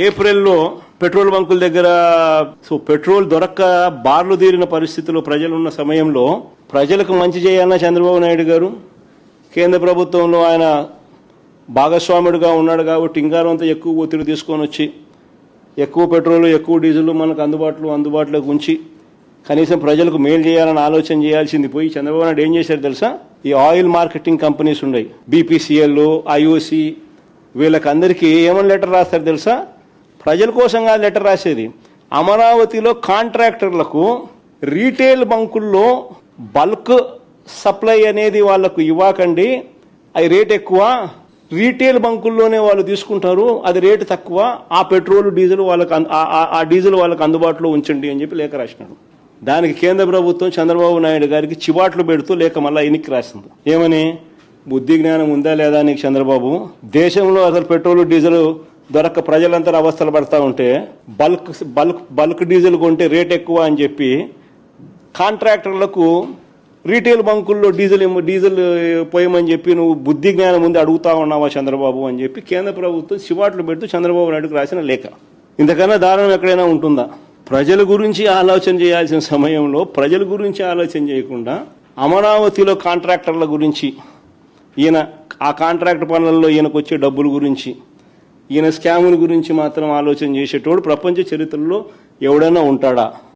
ఏప్రిల్లో పెట్రోల్ బంకుల దగ్గర పెట్రోల్ దొరక్క బార్లు తీరిన పరిస్థితుల్లో ప్రజలున్న సమయంలో ప్రజలకు మంచి చేయాలన్న చంద్రబాబు నాయుడు గారు కేంద్ర ప్రభుత్వంలో ఆయన భాగస్వాముడిగా ఉన్నాడు కాబట్టి ఇంగారంతా ఎక్కువ ఒత్తిడి తీసుకొని వచ్చి ఎక్కువ పెట్రోల్ ఎక్కువ డీజిల్ మనకు అందుబాటులోకి ఉంచి కనీసం ప్రజలకు మేలు చేయాలని ఆలోచన చేయాల్సింది పోయి చంద్రబాబు నాయుడు ఏం చేశారు తెలుసా? ఈ ఆయిల్ మార్కెటింగ్ కంపెనీస్ ఉన్నాయి, బీపీసీఎల్, ఐఓసి, వీళ్ళకందరికీ ఏమని లెటర్ రాస్తారు తెలుసా? ప్రజల కోసంగా లెటర్ రాసేది. అమరావతిలో కాంట్రాక్టర్లకు రీటైల్ బంకుల్లో బల్క్ సప్లై అనేది వాళ్ళకు ఇవ్వకండి, అది రేట్ ఎక్కువ, రీటైల్ బంకుల్లోనే వాళ్ళు తీసుకుంటారు, అది రేటు తక్కువ, ఆ పెట్రోల్ డీజిల్ వాళ్ళకి అందుబాటులో ఉంచండి అని చెప్పి లేఖ రాసినాడు. దానికి కేంద్ర ప్రభుత్వం చంద్రబాబు నాయుడు గారికి చివాట్లు పెడుతూ లేక మళ్ళీ ఎన్నిక రాసింది. ఏమని? బుద్ధి జ్ఞానం ఉందా లేదా నీకు చంద్రబాబు? దేశంలో అసలు పెట్రోల్ డీజిల్ దొరక్క ప్రజలంతా అవస్థలు పడతా ఉంటే బల్క్ డీజిల్ కొంటే రేట్ ఎక్కువ అని చెప్పి కాంట్రాక్టర్లకు రీటైల్ బంకుల్లో డీజిల్ పోయమని చెప్పి నువ్వు బుద్ధి జ్ఞానం ముందు అడుగుతా ఉన్నావా చంద్రబాబు అని చెప్పి కేంద్ర ప్రభుత్వం చివాట్లు పెడుతూ చంద్రబాబు నాయుడుకు రాసిన లేఖ. ఇంతకన్నా దారుణం ఎక్కడైనా ఉంటుందా? ప్రజల గురించి ఆలోచన చేయాల్సిన సమయంలో ప్రజల గురించి ఆలోచన చేయకుండా అమరావతిలో కాంట్రాక్టర్ల గురించి, ఈయన ఆ కాంట్రాక్ట్ పనులలో ఈయనకు వచ్చే డబ్బుల గురించి, ఈయన స్కాముల గురించి మాత్రం ఆలోచన చేసేటోడు ప్రపంచ చరిత్రలో ఎవడైనా ఉంటాడా?